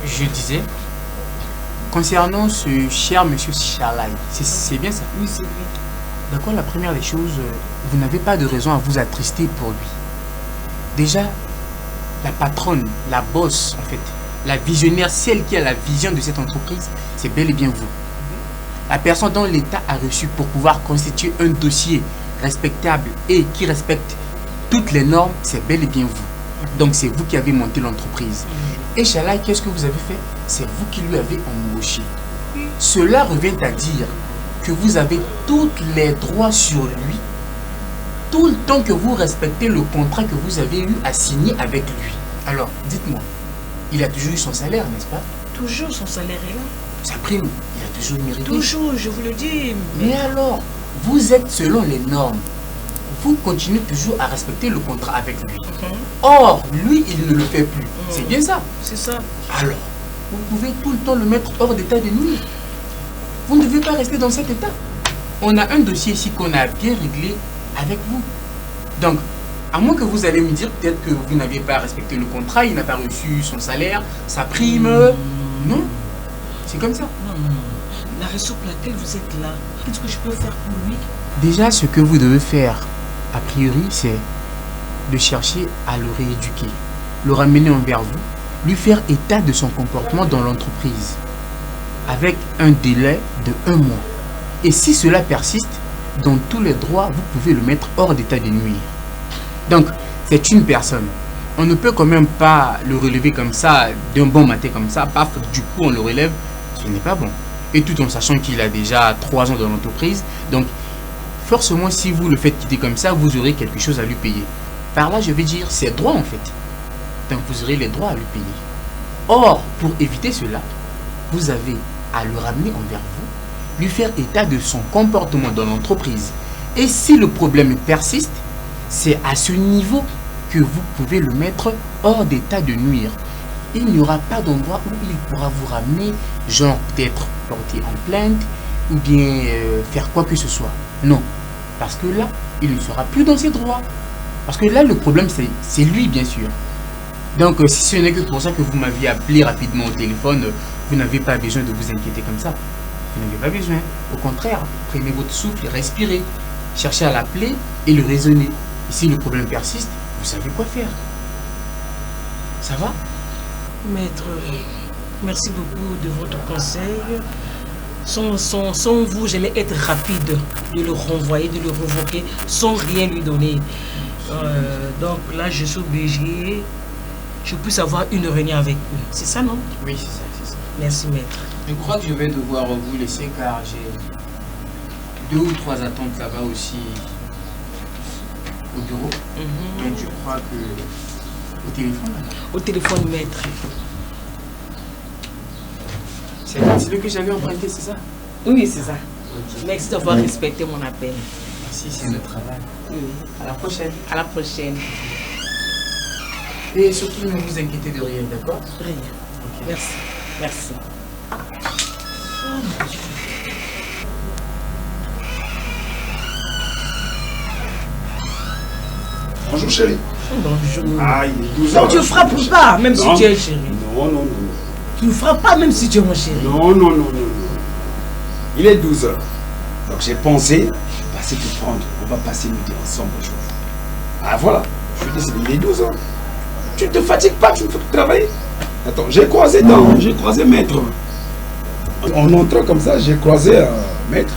je disais, concernant ce cher monsieur Charlaï, c'est bien ça? Oui, c'est lui. D'accord, la première des choses, vous n'avez pas de raison à vous attrister pour lui. Déjà, la patronne, la boss en fait, la visionnaire, celle qui a la vision de cette entreprise, c'est bel et bien vous. La personne dont l'État a reçu pour pouvoir constituer un dossier respectable et qui respecte toutes les normes, c'est bel et bien vous. Donc c'est vous qui avez monté l'entreprise. Et Charlaï, qu'est-ce que vous avez fait? C'est vous qui lui avez embauché. Cela revient à dire que vous avez tous les droits sur lui, tout le temps que vous respectez le contrat que vous avez eu à signer avec lui. Alors, dites-moi, il a toujours eu son salaire, n'est-ce pas? Toujours son salaire est là. Sa prime, il a toujours mérité. Toujours, je vous le dis. Mais alors, vous êtes selon les normes. Vous continuez toujours à respecter le contrat avec lui. Or, lui, il ne le fait plus. C'est bien ça? C'est ça. Alors, vous pouvez tout le temps le mettre hors d'état de nuire. Vous ne devez pas rester dans cet état. On a un dossier ici qu'on a bien réglé avec vous. Donc, à moins que vous allez me dire peut-être que vous n'avez pas respecté le contrat, il n'a pas reçu son salaire, sa prime. Non, c'est comme ça. Non. La raison pour laquelle vous êtes là, qu'est-ce que je peux faire pour lui? Déjà, ce que vous devez faire, a priori, c'est de chercher à le rééduquer, le ramener envers vous, lui faire état de son comportement dans l'entreprise, avec un délai de 1 mois. Et si cela persiste, dans tous les droits, vous pouvez le mettre hors d'état de nuire. Donc, c'est une personne. On ne peut quand même pas le relever comme ça, d'un bon matin comme ça, paf, du coup on le relève, ce n'est pas bon. Et tout en sachant qu'il a déjà 3 ans dans l'entreprise, donc forcément si vous le faites quitter comme ça, vous aurez quelque chose à lui payer. Par là, je vais dire, c'est droit en fait. Donc vous aurez les droits à lui payer. Or, pour éviter cela, vous avez à le ramener envers vous, lui faire état de son comportement dans l'entreprise. Et si le problème persiste, c'est à ce niveau que vous pouvez le mettre hors d'état de nuire. Il n'y aura pas d'endroit où il pourra vous ramener, genre peut-être porter en plainte ou bien faire quoi que ce soit. Non, parce que là, il ne sera plus dans ses droits. Parce que là, le problème, c'est lui, bien sûr. Donc, si ce n'est que pour ça que vous m'aviez appelé rapidement au téléphone, vous n'avez pas besoin de vous inquiéter comme ça. Vous n'avez pas besoin. Au contraire, prenez votre souffle et respirez. Cherchez à l'appeler et le raisonner. Et si le problème persiste, vous savez quoi faire. Ça va? Maître, merci beaucoup de votre conseil. Sans vous, j'allais être rapide de le renvoyer, de le revoquer, sans rien lui donner. Donc là, je suis obligé, je puisse avoir une réunion avec eux. C'est ça, non? Oui, c'est ça, c'est ça. Merci, maître. Je crois que je vais devoir vous laisser car j'ai 2 ou 3 attentes là-bas aussi au bureau. Donc je crois que au téléphone là. Au téléphone, maître. C'est le que j'avais emprunté, c'est ça? Oui, c'est ça. Okay. Merci d'avoir respecté mon appel. Merci, c'est le travail. Oui. À la prochaine. À la prochaine. Et surtout, ne vous inquiétez de rien, d'accord? Rien. Okay. Merci. Merci. Bonjour chérie. Bonjour. Aïe, 12 Non, heures. tu ne frappes pas, même si tu es chéri. Non. Tu ne frappes pas, même si tu es mon chéri. Non. Il est 12 heures. Donc j'ai pensé, je vais passer te prendre. On va passer midi ensemble aujourd'hui. Ah voilà, je suis désolé, il est 12 heures. Tu ne te fatigues pas, tu ne fais que travailler. Attends, j'ai croisé maître. En entrant comme ça, j'ai croisé maître.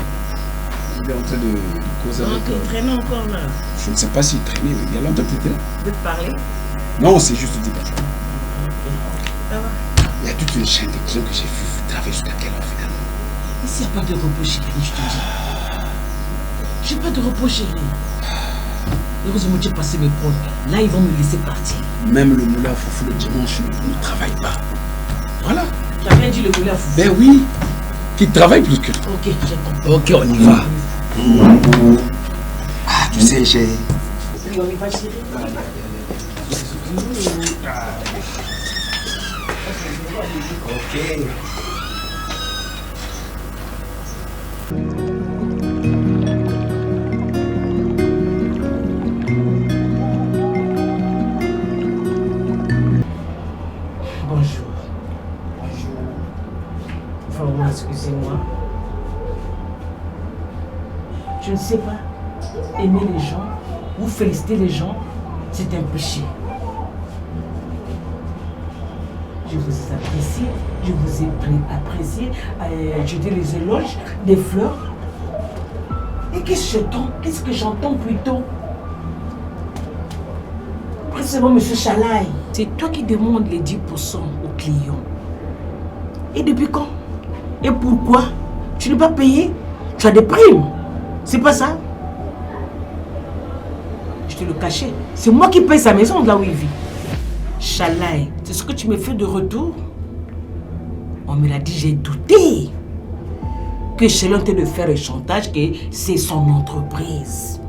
Il est en train de causer avec... Il traîne encore là. Je ne sais pas s'il traînait, mais il y a longtemps qu'il était là. De te parler? Non, c'est juste du bonjour. Ça va? Il y a toute une chaîne de gens que j'ai vu travailler jusqu'à quelle heure finalement? Ici, il n'y a pas de repos chéri, je te dis. J'ai pas de repos chéri. Heureusement, j'ai passé mes potes. Là, ils vont me laisser partir. Même le moulin à foufou le dimanche ne travaille pas. Voilà. Tu as bien dit le moulin à foufou? Ben oui. Qui travaille plus que toi. Ok, j'ai compris. Ok, on y va. Ah, tu sais, j'ai... Oui, on y va chéri. Ok. Bonjour. sais pas, aimer les gens ou féliciter les gens, c'est un péché. Je vous ai apprécié, je vous ai apprécié, jeter les éloges, des fleurs. Et qu'est-ce que j'entends plutôt? Précisément, monsieur Chalaï, c'est toi qui demandes les 10% aux clients. Et depuis quand? Et pourquoi? Tu n'es pas payé? Tu as des primes. C'est pas ça? Je te le cachais. C'est moi qui paye sa maison là où il vit. Chalaï, c'est ce que tu me fais de retour? On me l'a dit, j'ai douté. Que Chélan te de faire un chantage, que c'est son entreprise.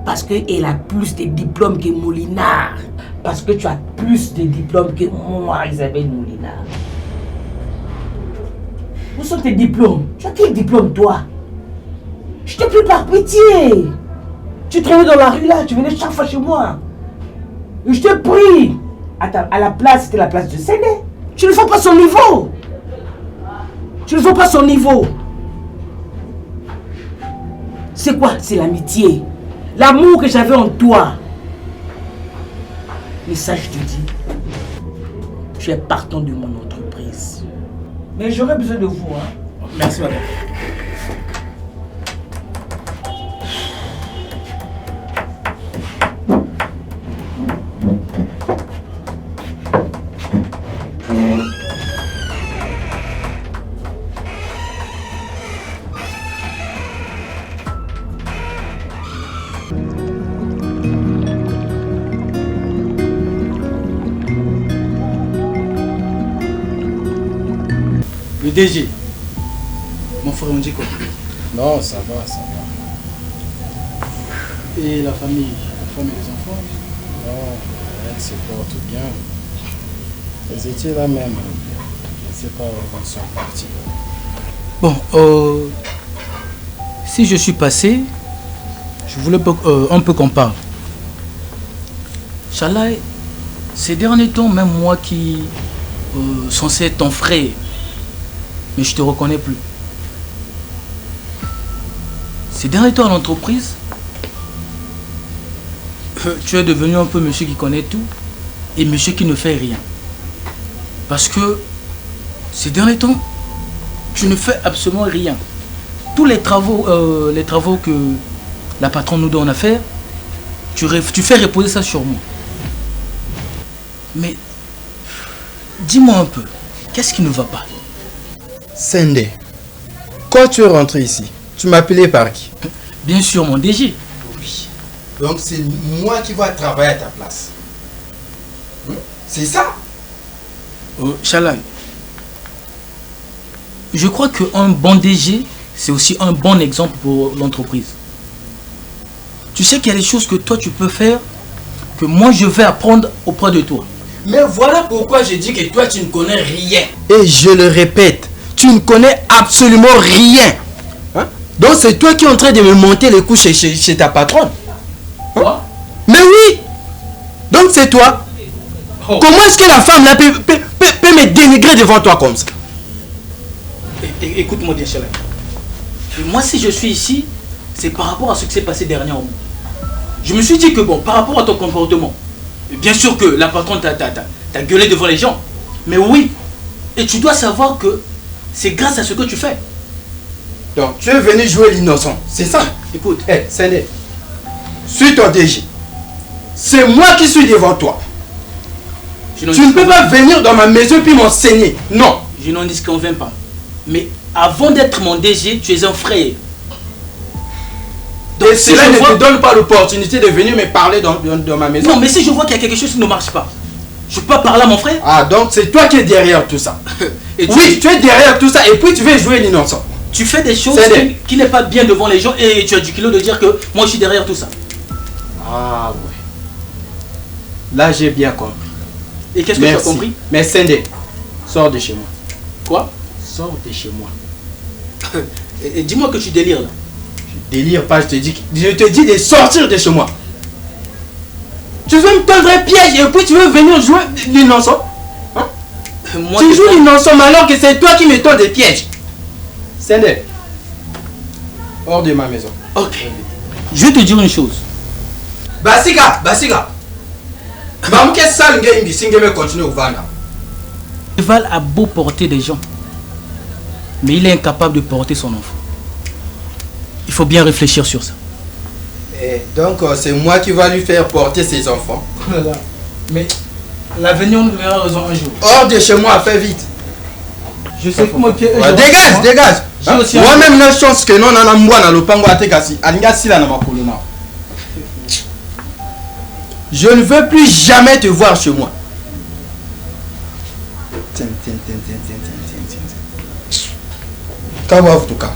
Parce qu'elle a plus de diplômes que Moulinard. Parce que tu as plus de diplômes que moi, Isabelle Moulinard. Où sont tes diplômes? Tu as quel diplôme, toi? Je t'ai pris par pitié. Tu traînais dans la rue là, tu venais chaque fois chez moi. Et je t'ai pris. À la place, c'était la place de Séné. Tu ne fais pas son niveau. Tu ne fais pas son niveau. C'est quoi? C'est l'amitié. L'amour que j'avais en toi. Mais ça, je te dis, tu es partant de mon entreprise. Mais j'aurais besoin de vous, hein. Merci, madame. Le DG, mon frère, on dit quoi? Non, ça va, ça va. Et la famille et les enfants? Non, elle se porte bien. Elles étaient là même. Je ne sais pas où ils sont partis. Bon, si je suis passé, je voulais un peu qu'on parle. Chalaï, ces derniers temps, même moi qui censé être ton frère, mais je te reconnais plus. Ces derniers temps à l'entreprise, tu es devenu un peu monsieur qui connaît tout et monsieur qui ne fait rien. Parce que ces derniers temps, tu ne fais absolument rien. Tous les travaux que la patronne nous donne à faire, tu fais reposer ça sur moi. Mais dis-moi un peu, qu'est-ce qui ne va pas? Sendé, quand tu es rentré ici, tu m'appelais par qui? Bien sûr, mon DG. Oui. Donc c'est moi qui vais travailler à ta place. C'est ça? Chalaï, je crois qu'un bon DG, c'est aussi un bon exemple pour l'entreprise. Tu sais qu'il y a des choses que toi tu peux faire, que moi je vais apprendre auprès de toi. Mais voilà pourquoi je dis que toi tu ne connais rien. Et je le répète, tu ne connais absolument rien. Hein? Donc c'est toi qui es en train de me monter les coups chez ta patronne. Quoi? Mais oui. Donc c'est toi. Oh. Comment est-ce que la femme là peut me dénigrer devant toi comme ça? Écoute-moi bien, Chalaï. Moi si je suis ici, c'est par rapport à ce qui s'est passé dernièrement. Je me suis dit que bon, par rapport à ton comportement, bien sûr que la patronne t'a gueulé devant les gens. Mais oui, et tu dois savoir que c'est grâce à ce que tu fais. Donc tu es venu jouer l'innocent, c'est ça? Écoute, hey, Sendé, suis ton DG. C'est moi qui suis devant toi. Tu ne peux pas venir dans ma maison puis m'enseigner. Non. Je n'en disconviens pas. Mais avant d'être mon DG, tu es un frère. Donc, et cela ne te donne pas l'opportunité de venir me parler dans ma maison. Non, mais si je vois qu'il y a quelque chose qui ne marche pas, je peux pas parler à mon frère? Ah, donc c'est toi qui es derrière tout ça. Oui, tu es derrière tout ça et puis tu veux jouer l'innocent. Tu fais des choses qui n'est pas bien devant les gens et tu as du culot de dire que moi je suis derrière tout ça. Ah ouais. Là j'ai bien compris. Et qu'est-ce que tu as compris? Mais Sendé, sors de chez moi. Quoi? Sors de chez moi. Et dis-moi que tu délires là. Je délire pas, je te dis de sortir de chez moi. Tu veux me tendre un piège et puis tu veux venir jouer l'innocent? Hein? Tu joues l'innocent alors que c'est toi qui me tends des pièges. Sendé, hors de ma maison. Ok. Je vais te dire une chose. Basiga. Maman, qu'est-ce que ça, me continue au Vana? Val a beau porter des gens, mais il est incapable de porter son enfant. Il faut bien réfléchir sur ça. Donc, c'est moi qui va lui faire porter ses enfants. Mais l'avenir nous verra raison un jour. Hors de chez moi, fais vite. Je sais comment que... Dégage. Moi-même, la chance que non, on a un mois dans le pango à Tekasi. Je ne veux plus jamais te voir chez moi. Tiens. Kawa, en tout cas.